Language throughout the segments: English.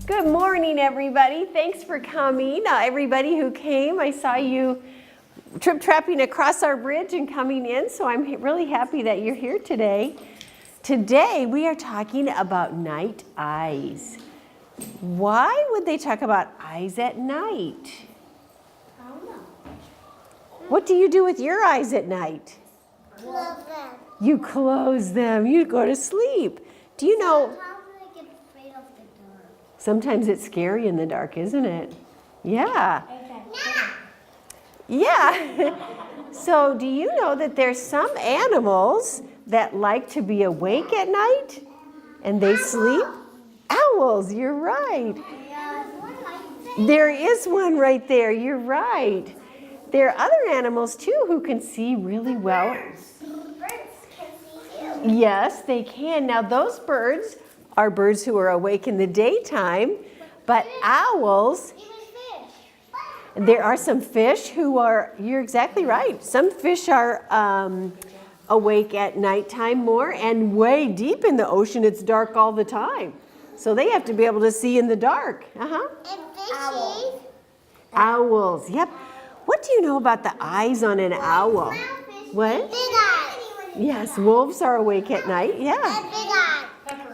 Good morning, everybody. Thanks for coming. Everybody who came, I saw you trip-trapping across our bridge and coming in, so I'm really happy that you're here today. Today, we are talking about night eyes. Why would they talk about eyes at night? I don't know. What do you do with your eyes at night? Close them. You close them. You go to sleep. Do you know? Sometimes I get afraid of the dark. Sometimes it's scary in the dark, isn't it? Yeah. Yeah. Yeah. So do you know that there's some animals that like to be awake at night and they sleep? Owls, you're right. There is one right there, you're right. There are other animals too who can see really well. Birds can see you. Yes, they can. Now those birds are birds who are awake in the daytime, but owls, Even fish. there are some fish who are, you're exactly right. Some fish are awake at nighttime more, and way deep in the ocean it's dark all the time. So they have to be able to see in the dark. And fishes. Owls, yep. What do you know about the eyes on an owl? What? Big eyes. Yes, wolves are awake at night, yeah. And big eyes.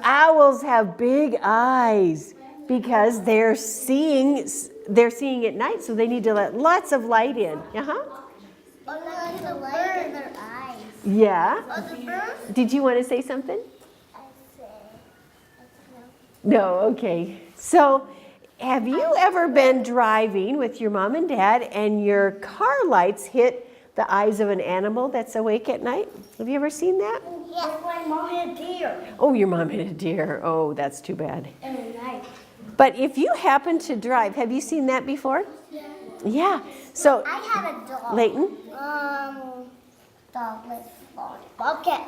Owls have big eyes because they're seeing at night, so they need to let lots of light in. Oh, look, the light in their eyes. Yeah. Oh, the birds? Did you want to say something? I say. No, okay. So, have you ever been driving with your mom and dad and your car lights hit the eyes of an animal that's awake at night? Have you ever seen that? Yes. My mom had a deer. Oh, your mom hit a deer. Oh, that's too bad. In the night. But if you happen to drive, have you seen that before? Yeah. Yeah. So, I had a dog. Layton? Dog with bobcats.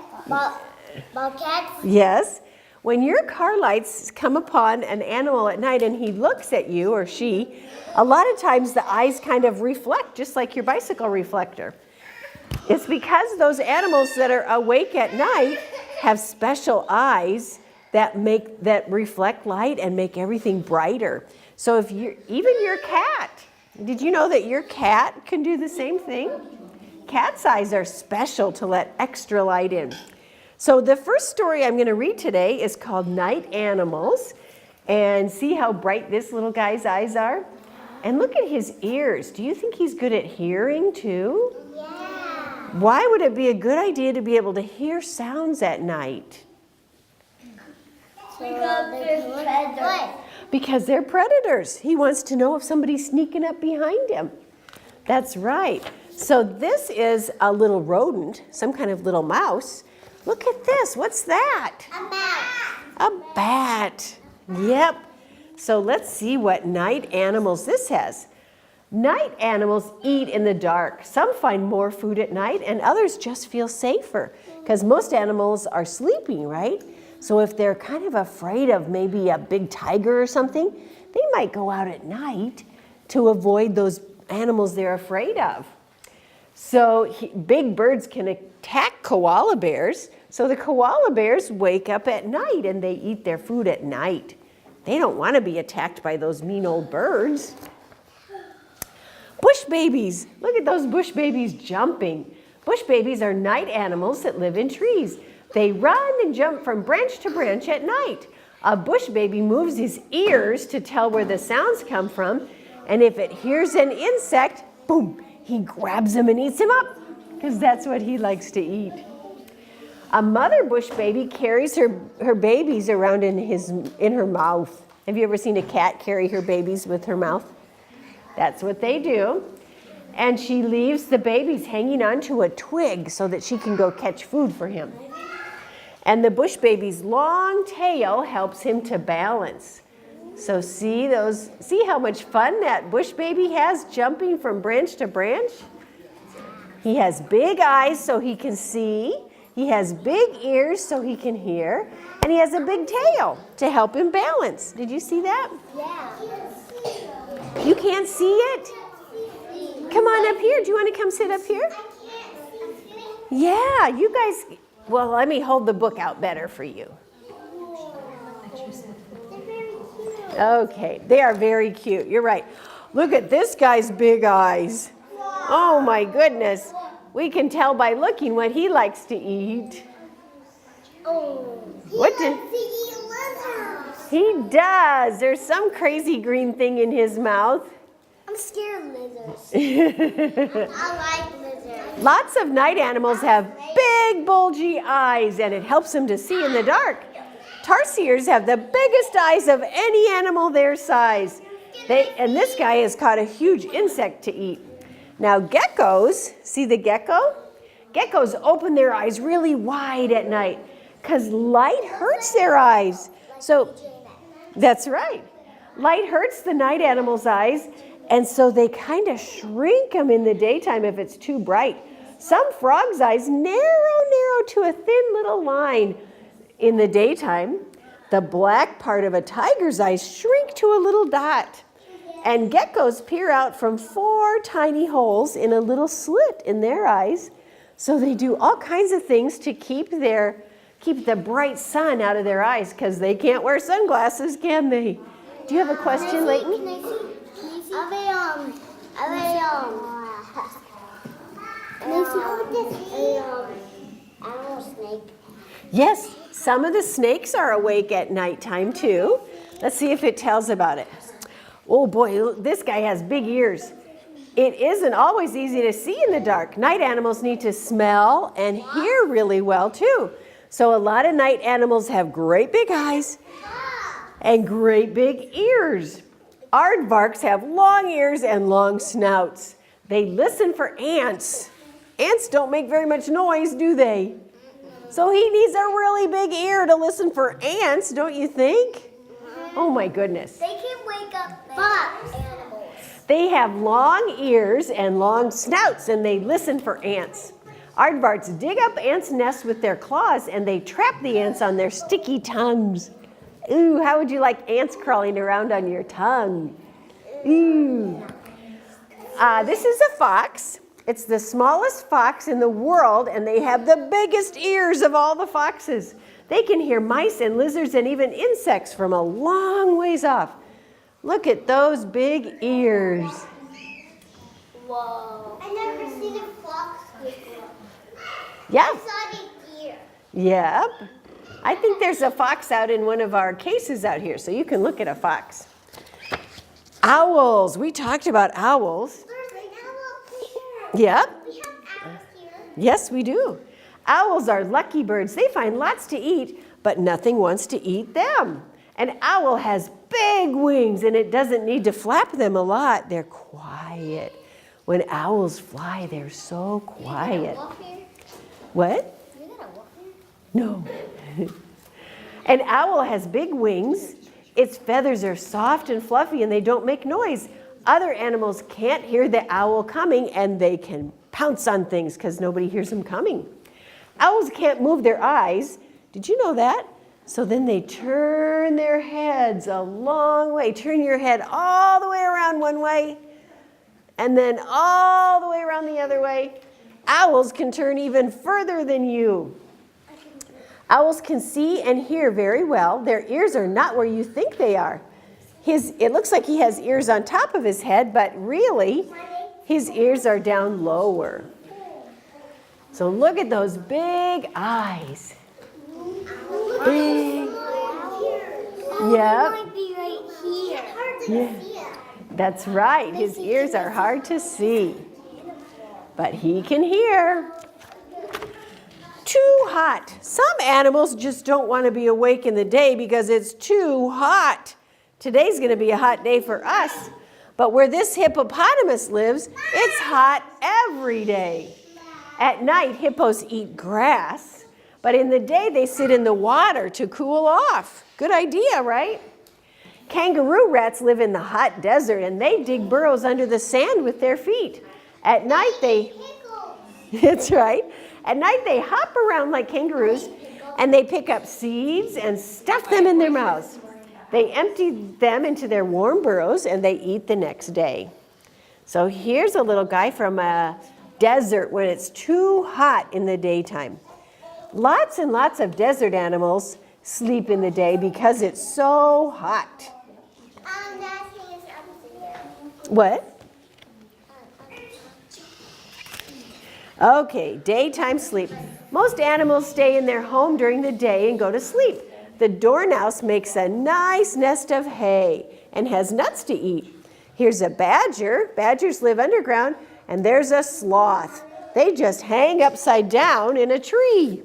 Yes. When your car lights come upon an animal at night and he looks at you or she, a lot of times the eyes kind of reflect, just like your bicycle reflector. It's because those animals that are awake at night have special eyes that reflect light and make everything brighter. So even your cat, did you know that your cat can do the same thing? Cat's eyes are special to let extra light in. So the first story I'm going to read today is called Night Animals. And see how bright this little guy's eyes are? And look at his ears. Do you think he's good at hearing too? Yeah. Why would it be a good idea to be able to hear sounds at night? Because they're predators. He wants to know if somebody's sneaking up behind him. That's right. So this is a little rodent, some kind of little mouse. Look at this. What's that? A mouse. A bat. Yep. So let's see what night animals this has. Night animals eat in the dark. Some find more food at night and others just feel safer because most animals are sleeping, right? So if they're kind of afraid of maybe a big tiger or something, they might go out at night to avoid those animals they're afraid of. So big birds can attack koala bears. So the koala bears wake up at night and they eat their food at night. They don't want to be attacked by those mean old birds. Bush babies. Look at those bush babies jumping. Bush babies are night animals that live in trees. They run and jump from branch to branch at night. A bush baby moves his ears to tell where the sounds come from. And if it hears an insect, boom, he grabs him and eats him up because that's what he likes to eat. A mother bush baby carries her babies around in her mouth. Have you ever seen a cat carry her babies with her mouth? That's what they do. And she leaves the babies hanging onto a twig so that she can go catch food for him. And the bush baby's long tail helps him to balance. So see how much fun that bush baby has jumping from branch to branch? He has big eyes so he can see. He has big ears so he can hear. And he has a big tail to help him balance. Did you see that? Yeah. You can't see it? Come on up here. Do you want to come sit up here? Yeah, you guys, well, let me hold the book out better for you. Okay, they are very cute. You're right. Look at this guy's big eyes. Oh my goodness. We can tell by looking what he likes to eat. Oh. What did he does? There's some crazy green thing in his mouth. I'm scared of lizards. I like lizards. Lots of night animals have big bulgy eyes, and it helps them to see in the dark. Tarsiers have the biggest eyes of any animal their size. And this guy has caught a huge insect to eat. Now geckos, see the gecko? Geckos open their eyes really wide at night because light hurts their eyes. So that's right. Light hurts the night animal's eyes, and so they kind of shrink them in the daytime if it's too bright. Some frogs' eyes narrow to a thin little line in the daytime. The black part of a tiger's eyes shrink to a little dot. And geckos peer out from 4 tiny holes in a little slit in their eyes. So they do all kinds of things to keep the bright sun out of their eyes because they can't wear sunglasses, can they? Do you have a question, Leighton? Can I see? Are they animal snake? Yes, some of the snakes are awake at nighttime too. Let's see if it tells about it. Oh boy, this guy has big ears. It isn't always easy to see in the dark. Night animals need to smell and hear really well too. So a lot of night animals have great big eyes and great big ears. Aardvarks have long ears and long snouts. They listen for ants. Ants don't make very much noise, do they? So he needs a really big ear to listen for ants, don't you think? Oh my goodness. They can wake up fox animals. They have long ears and long snouts, and they listen for ants. Aardvarks dig up ants' nests with their claws, and they trap the ants on their sticky tongues. Ooh, how would you like ants crawling around on your tongue? Ooh. This is a fox. It's the smallest fox in the world, and they have the biggest ears of all the foxes. They can hear mice and lizards and even insects from a long ways off. Look at those big ears. Whoa. I never seen a fox before. Yeah. I saw the ear. Yep. I think there's a fox out in one of our cases out here, so you can look at a fox. Owls. We talked about owls. There's an owl here. Yep. We have owls here. Yes, we do. Owls are lucky birds. They find lots to eat, but nothing wants to eat them. An owl has big wings, and it doesn't need to flap them a lot. They're quiet. When owls fly, they're so quiet. What? You gonna walk here? No. An owl has big wings. Its feathers are soft and fluffy, and they don't make noise. Other animals can't hear the owl coming, and they can pounce on things because nobody hears them coming. Owls can't move their eyes. Did you know that? So then they turn their heads a long way. Turn your head all the way around one way, and then all the way around the other way. Owls can turn even further than you. Owls can see and hear very well. Their ears are not where you think they are. It looks like he has ears on top of his head, but really, his ears are down lower. So look at those big eyes. Big. Yep. Might be right here. Yeah. That's right. His ears are hard to see, but he can hear. Too hot. Some animals just don't want to be awake in the day because it's too hot. Today's going to be a hot day for us, but where this hippopotamus lives, it's hot every day. At night, hippos eat grass, but in the day, they sit in the water to cool off. Good idea, right? Kangaroo rats live in the hot desert, and they dig burrows under the sand with their feet. At night, that's right. At night, they hop around like kangaroos, and they pick up seeds and stuff them in their mouths. They empty them into their warm burrows, and they eat the next day. So here's a little guy from a desert when it's too hot in the daytime. Lots and lots of desert animals sleep in the day because it's so hot. What? Okay, daytime sleep. Most animals stay in their home during the day and go to sleep. The dormouse makes a nice nest of hay and has nuts to eat. Here's a badger. Badgers live underground. And there's a sloth. They just hang upside down in a tree.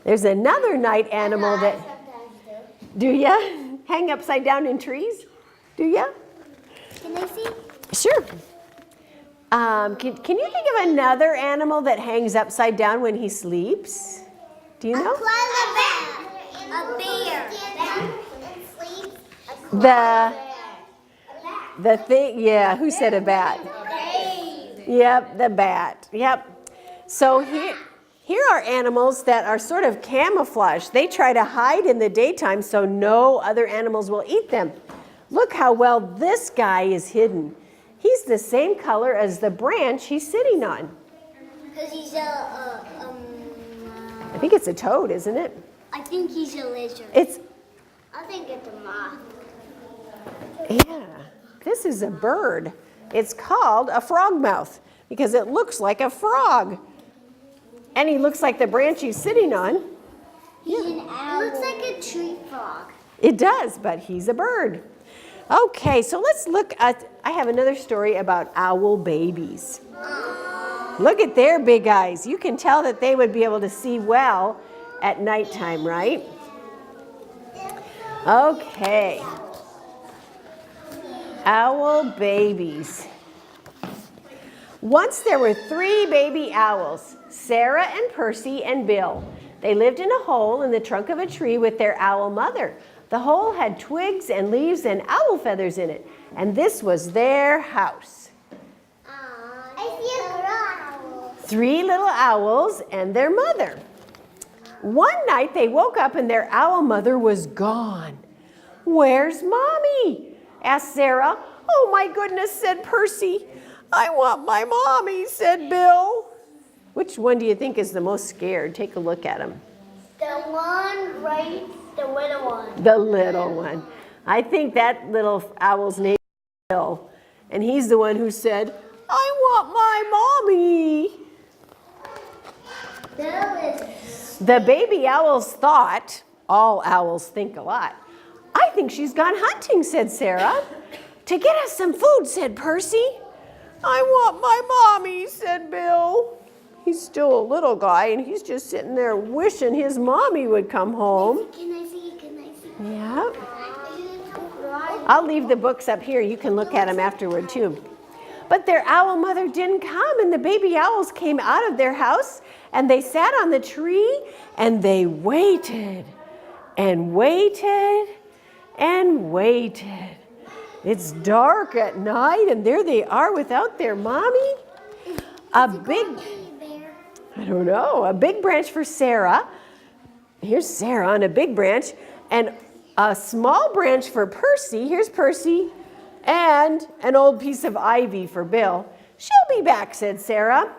There's another night animal that... Do ya? Hang upside down in trees? Do ya? Can I see? Sure. Can you think of another animal that hangs upside down when he sleeps? Do you know? A bear. The thing, yeah, who said a bat? Yep, the bat, yep. So here are animals that are sort of camouflaged. They try to hide in the daytime so no other animals will eat them. Look how well this guy is hidden. He's the same color as the branch he's sitting on. Because he's I think it's a toad, isn't it? I think he's a lizard. I think it's a moth. Yeah, this is a bird. It's called a frogmouth because it looks like a frog. And he looks like the branch he's sitting on. He's an owl. Looks like a tree frog. It does, but he's a bird. Okay, so let's look at, I have another story about owl babies. Look at their big eyes. You can tell that they would be able to see well at nighttime, right? Okay. Owl babies. Once there were 3 baby owls, Sarah and Percy and Bill. They lived in a hole in the trunk of a tree with their owl mother. The hole had twigs and leaves and owl feathers in it, and this was their house. I see a owl. 3 little owls and their mother. One night they woke up and their owl mother was gone. "Where's Mommy?" asked Sarah. "Oh my goodness," said Percy. "I want my mommy," said Bill. Which one do you think is the most scared? Take a look at him. The one right, the little one. The little one. I think that little owl's name is Bill. And he's the one who said, "I want my mommy." Bill is... The baby owls thought, all owls think a lot. "I think she's gone hunting," said Sarah. "To get us some food," said Percy. "I want my mommy," said Bill. He's still a little guy, and he's just sitting there wishing his mommy would come home. Can I see? Can I see? Yeah. I'll leave the books up here. You can look at them afterward, too. But their owl mother didn't come, and the baby owls came out of their house, and they sat on the tree, and they waited and waited and waited. It's dark at night, and there they are without their mommy. A big branch for Sarah. Here's Sarah on a big branch, and a small branch for Percy. Here's Percy, and an old piece of ivy for Bill. "She'll be back," said Sarah.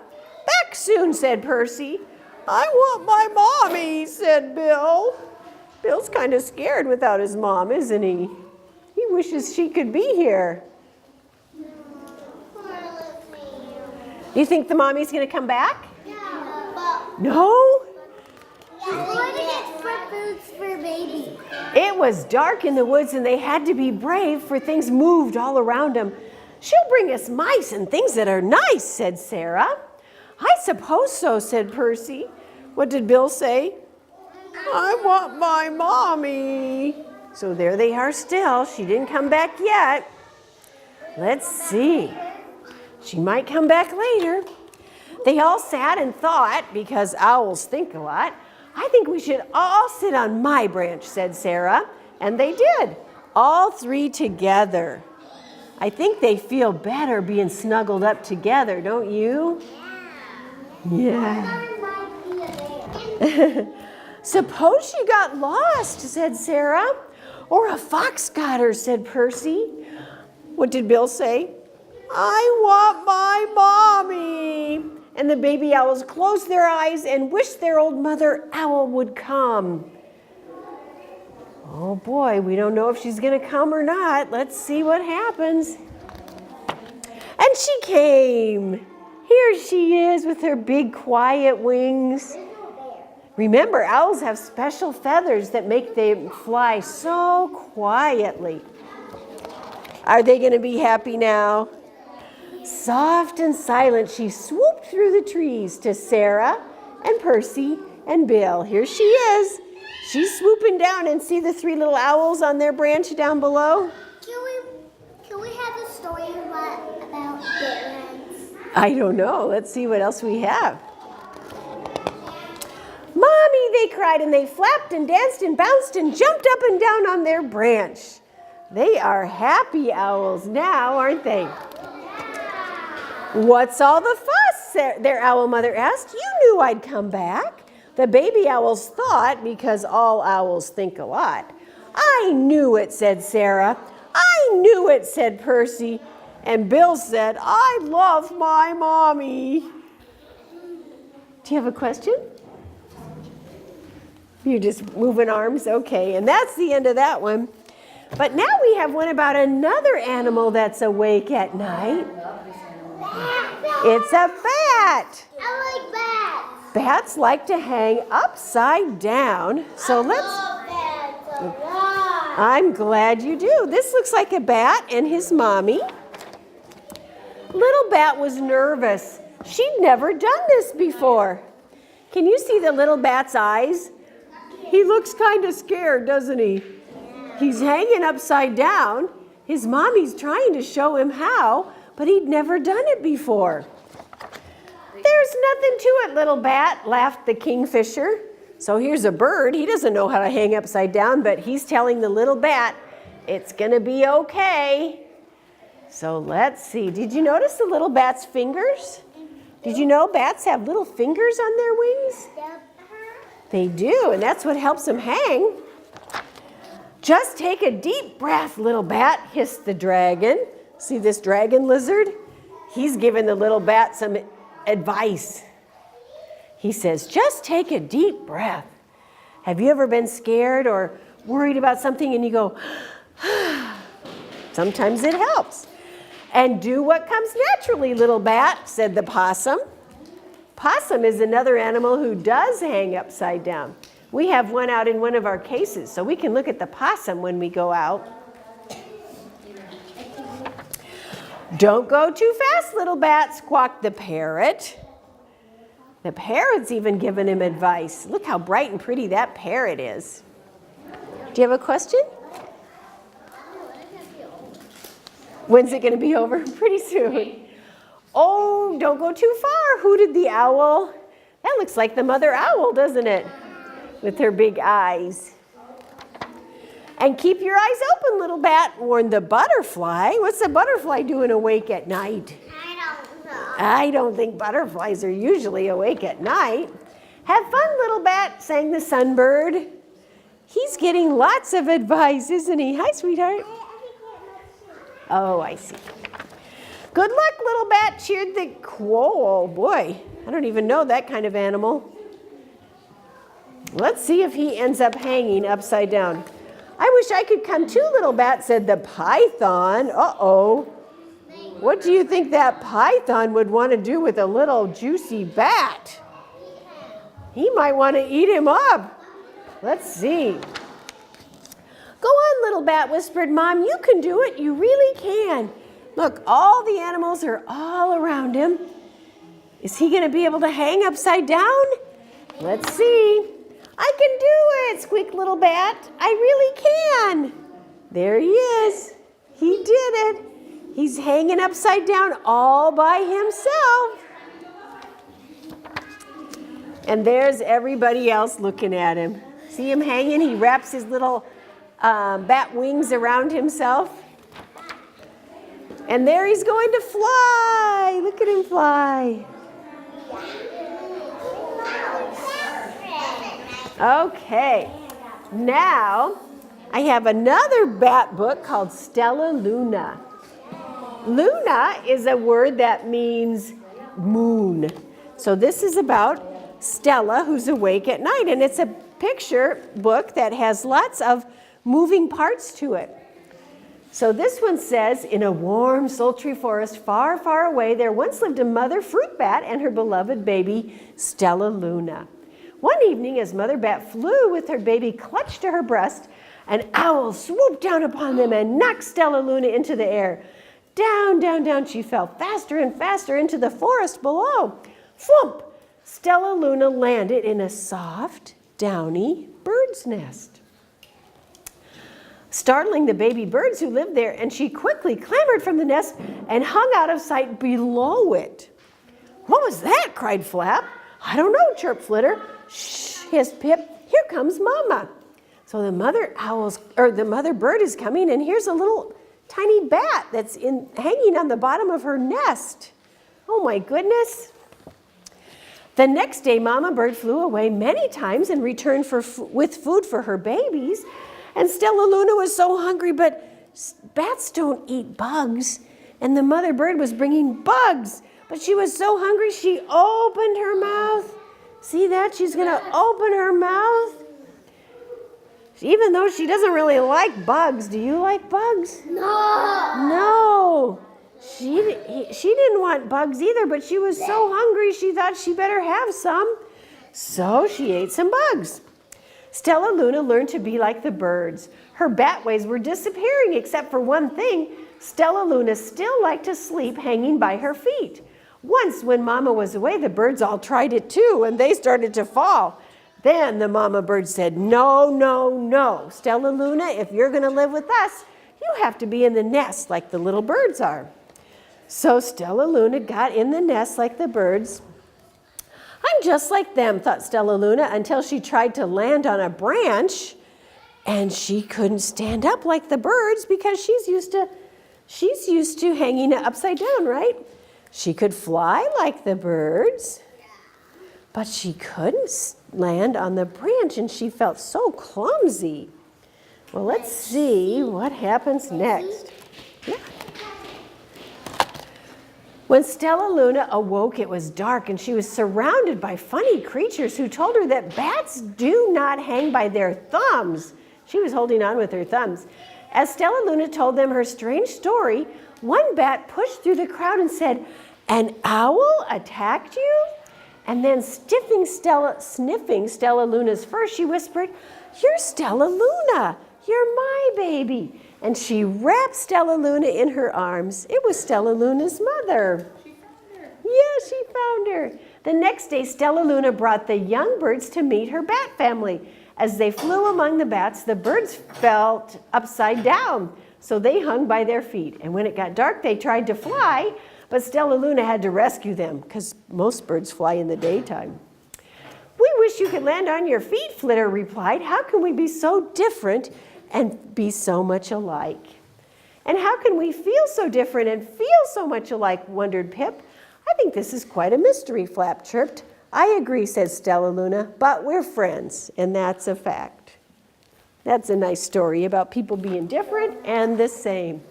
"Back soon," said Percy. "I want my mommy," said Bill. Bill's kind of scared without his mom, isn't he? He wishes she could be here. You think the mommy's going to come back? No? It was dark in the woods and they had to be brave, for things moved all around them. "She'll bring us mice and things that are nice," said Sarah. "I suppose so," said Percy. What did Bill say? "I want my mommy." So there they are still. She didn't come back yet. Let's see. She might come back later. They all sat and thought, because owls think a lot. "I think we should all sit on my branch," said Sarah. And they did, all 3 together. I think they feel better being snuggled up together, don't you? Yeah. "Suppose she got lost," said Sarah. "Or a fox got her," said Percy. What did Bill say? "I want my mommy." And the baby owls closed their eyes and wished their old mother owl would come. Oh boy, we don't know if she's going to come or not. Let's see what happens. And she came. Here she is with her big quiet wings. Remember, owls have special feathers that make them fly so quietly. Are they going to be happy now? Soft and silent, she swooped through the trees to Sarah and Percy and Bill. Here she is. She's swooping down, and see the three little owls on their branch down below? Can we have a story about parents? I don't know. Let's see what else we have. Mommy, they cried, and they flapped and danced and bounced and jumped up and down on their branch. They are happy owls now, aren't they? What's all the fuss? Their owl mother asked. You knew I'd come back. The baby owls thought, because all owls think a lot. I knew it, said Sarah. I knew it, said Percy. And Bill said, I love my mommy. Do you have a question? You're just moving arms? Okay, and that's the end of that one. But now we have one about another animal that's awake at night. It's a bat. I like bats. Bats like to hang upside down. So let's... love bats a lot. I'm glad you do. This looks like a bat and his mommy. Little bat was nervous. She'd never done this before. Can you see the little bat's eyes? He looks kind of scared, doesn't he? He's hanging upside down. His mommy's trying to show him how, but he'd never done it before. There's nothing to it, little bat, laughed the kingfisher. So here's a bird. He doesn't know how to hang upside down, but he's telling the little bat, it's going to be okay. So let's see. Did you notice the little bat's fingers? Did you know bats have little fingers on their wings? They do, and that's what helps them hang. Just take a deep breath, little bat, hissed the dragon. See this dragon lizard? He's giving the little bat some advice. He says, just take a deep breath. Have you ever been scared or worried about something and you go, sometimes it helps. And do what comes naturally, little bat, said the possum. Possum is another animal who does hang upside down. We have one out in one of our cases, so we can look at the possum when we go out. Don't go too fast, little bat, squawked the parrot. The parrot's even given him advice. Look how bright and pretty that parrot is. Do you have a question? When's it going to be over? Pretty soon. Oh, don't go too far, hooted the owl. That looks like the mother owl, doesn't it? With her big eyes. And keep your eyes open, little bat, warned the butterfly. What's the butterfly doing awake at night? I don't know. I don't think butterflies are usually awake at night. Have fun, little bat, sang the sunbird. He's getting lots of advice, isn't he? Hi, sweetheart. Oh, I see. Good luck, little bat, cheered the whoa, boy. I don't even know that kind of animal. Let's see if he ends up hanging upside down. I wish I could come too, little bat, said the python. Uh-oh. What do you think that python would want to do with a little juicy bat? He might want to eat him up. Let's see. Go on, little bat, whispered Mom. You can do it. You really can. Look, all the animals are all around him. Is he going to be able to hang upside down? Let's see. I can do it, squeaked little bat. I really can. There he is. He did it. He's hanging upside down all by himself. And there's everybody else looking at him. See him hanging? He wraps his little bat wings around himself. And there he's going to fly. Look at him fly. Okay, now I have another bat book called Stellaluna. Luna is a word that means moon. So this is about Stella, who's awake at night. And it's a picture book that has lots of moving parts to it. So this one says, in a warm, sultry forest far, far away, there once lived a mother fruit bat and her beloved baby, Stellaluna. One evening, as Mother Bat flew with her baby clutched to her breast, an owl swooped down upon them and knocked Stellaluna into the air. Down, down, down she fell, faster and faster into the forest below. Flump! Stellaluna landed in a soft, downy bird's nest, startling the baby birds who lived there, and she quickly clambered from the nest and hung out of sight below it. What was that? Cried Flap. I don't know, chirped Flitter. Shh, hissed Pip. Here comes Mama. So the mother bird is coming, and here's a little tiny bat that's hanging on the bottom of her nest. Oh my goodness. The next day, Mama Bird flew away many times and returned with food for her babies. And Stellaluna was so hungry, but bats don't eat bugs. And the mother bird was bringing bugs. But she was so hungry, she opened her mouth. See that? She's going to open her mouth. Even though she doesn't really like bugs. Do you like bugs? No. No. She didn't want bugs either, but she was so hungry she thought she better have some. So she ate some bugs. Stellaluna learned to be like the birds. Her bat ways were disappearing, except for one thing. Stellaluna still liked to sleep hanging by her feet. Once, when Mama was away, the birds all tried it too, and they started to fall. Then the Mama Bird said, no, no, no. Stellaluna, if you're going to live with us, you have to be in the nest like the little birds are. So Stellaluna got in the nest like the birds. I'm just like them, thought Stellaluna, until she tried to land on a branch, and she couldn't stand up like the birds because she's used to hanging upside down, right? She could fly like the birds, but she couldn't land on the branch, and she felt so clumsy. Well, let's see what happens next. Yeah. When Stellaluna awoke, it was dark, and she was surrounded by funny creatures who told her that bats do not hang by their thumbs. She was holding on with her thumbs. As Stellaluna told them her strange story, one bat pushed through the crowd and said, an owl attacked you? And then sniffing Stellaluna's fur, she whispered, you're Stellaluna, you're my baby. And she wrapped Stellaluna in her arms. It was Stellaluna's mother. She found her. Yeah, she found her. The next day, Stellaluna brought the young birds to meet her bat family. As they flew among the bats, the birds felt upside down, so they hung by their feet. And when it got dark, they tried to fly, but Stellaluna had to rescue them, because most birds fly in the daytime. We wish you could land on your feet, Flitter replied. How can we be so different and be so much alike? And how can we feel so different and feel so much alike, wondered Pip. I think this is quite a mystery, Flap chirped. I agree, said Stellaluna, but we're friends, and that's a fact. That's a nice story about people being different and the same.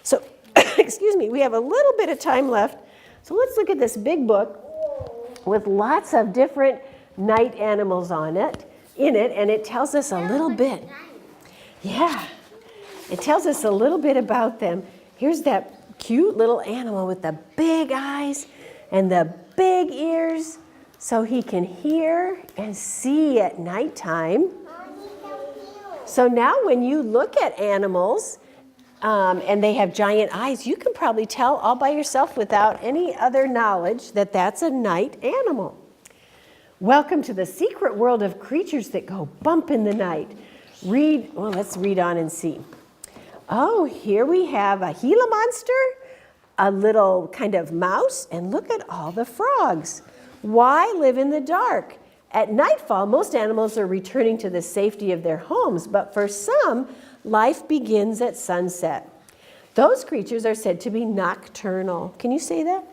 So, excuse me, we have a little bit of time left. So let's look at this big book with lots of different night animals in it, and it tells us a little bit. Yeah, it tells us a little bit about them. Here's that cute little animal with the big eyes and the big ears, so he can hear and see at nighttime. So now when you look at animals and they have giant eyes, you can probably tell all by yourself without any other knowledge that that's a night animal. Welcome to the secret world of creatures that go bump in the night. Let's read on and see. Oh, here we have a Gila monster, a little kind of mouse, and look at all the frogs. Why live in the dark? At nightfall, most animals are returning to the safety of their homes, but for some, life begins at sunset. Those creatures are said to be nocturnal. Can you say that?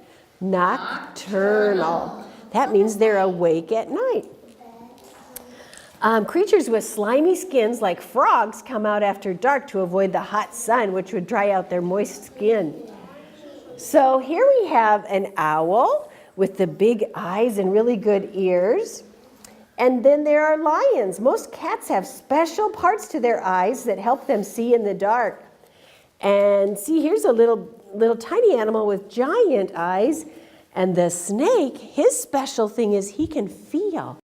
Nocturnal. That means they're awake at night. Creatures with slimy skins like frogs come out after dark to avoid the hot sun, which would dry out their moist skin. So here we have an owl with the big eyes and really good ears. And then there are lions. Most cats have special parts to their eyes that help them see in the dark. And see, here's a little tiny animal with giant eyes. And the snake, his special thing is he can feel.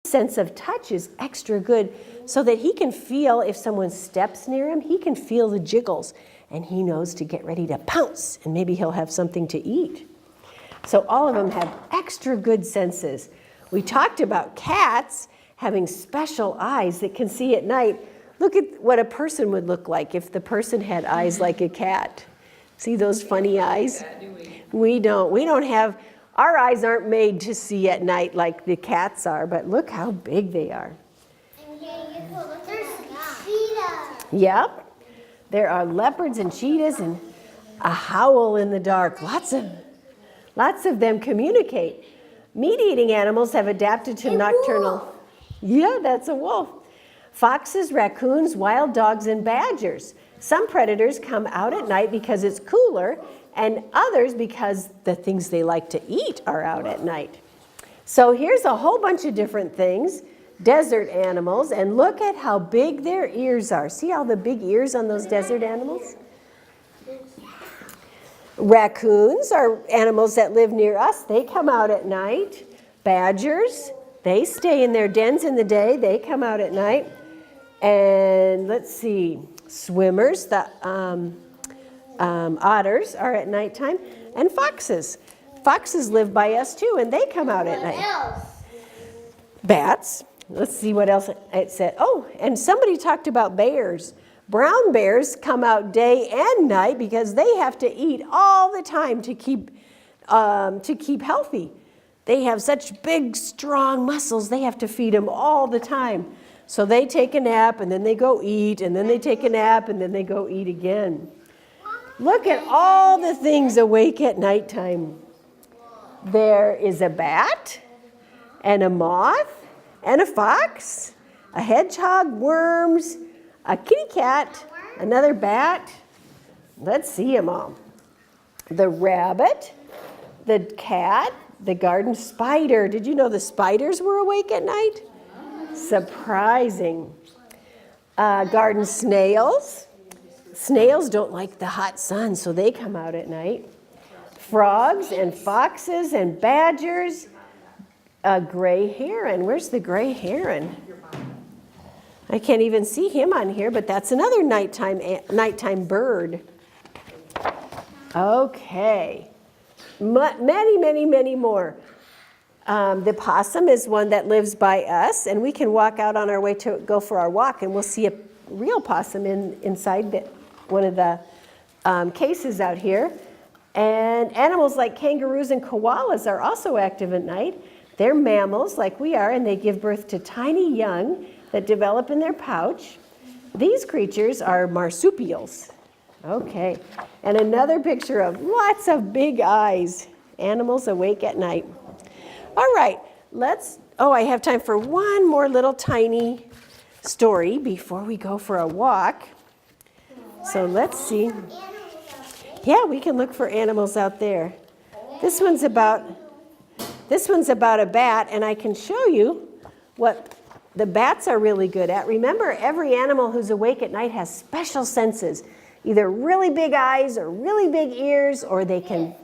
His sense of touch is extra good so that he can feel if someone steps near him, he can feel the jiggles. And he knows to get ready to pounce, and maybe he'll have something to eat. So all of them have extra good senses. We talked about cats having special eyes that can see at night. Look at what a person would look like if the person had eyes like a cat. See those funny eyes? We don't have, our eyes aren't made to see at night like the cats are, but look how big they are. There's cheetahs. Yep. There are leopards and cheetahs and a howl in the dark. Lots of them communicate. Meat-eating animals have adapted to nocturnal. Wolf. Yeah, that's a wolf. Foxes, raccoons, wild dogs, and badgers. Some predators come out at night because it's cooler, and others because the things they like to eat are out at night. So here's a whole bunch of different things. Desert animals, and look at how big their ears are. See all the big ears on those desert animals? Raccoons are animals that live near us. They come out at night. Badgers, they stay in their dens in the day. They come out at night. And let's see, swimmers, the otters are at nighttime. And foxes. Foxes live by us too, and they come out at night. What else? Bats. Let's see what else it said. Oh, and somebody talked about bears. Brown bears come out day and night because they have to eat all the time to keep healthy. They have such big, strong muscles. They have to feed them all the time. So they take a nap, and then they go eat, and then they take a nap, and then they go eat again. Look at all the things awake at nighttime. There is a bat, and a moth, and a fox, a hedgehog, worms, a kitty cat, another bat. Let's see them all. The rabbit, the cat, the garden spider. Did you know the spiders were awake at night? Surprising. Garden snails. Snails don't like the hot sun, so they come out at night. Frogs and foxes and badgers. A gray heron. Where's the gray heron? I can't even see him on here, but that's another nighttime bird. Okay. Many more. The possum is one that lives by us, and we can walk out on our way to go for our walk, and we'll see a real possum inside one of the cases out here. And animals like kangaroos and koalas are also active at night. They're mammals like we are, and they give birth to tiny young that develop in their pouch. These creatures are marsupials. Okay, and another picture of lots of big eyes. Animals awake at night. All right, I have time for one more little tiny story before we go for a walk. So let's see. Yeah, we can look for animals out there. This one's about a bat, and I can show you what the bats are really good at. Remember, every animal who's awake at night has special senses, either really big eyes or really big ears, or they can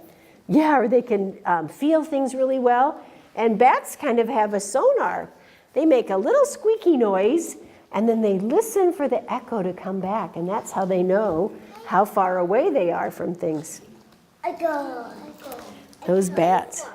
feel things really well. And bats kind of have a sonar. They make a little squeaky noise, and then they listen for the echo to come back, and that's how they know how far away they are from things. I go. Those bats.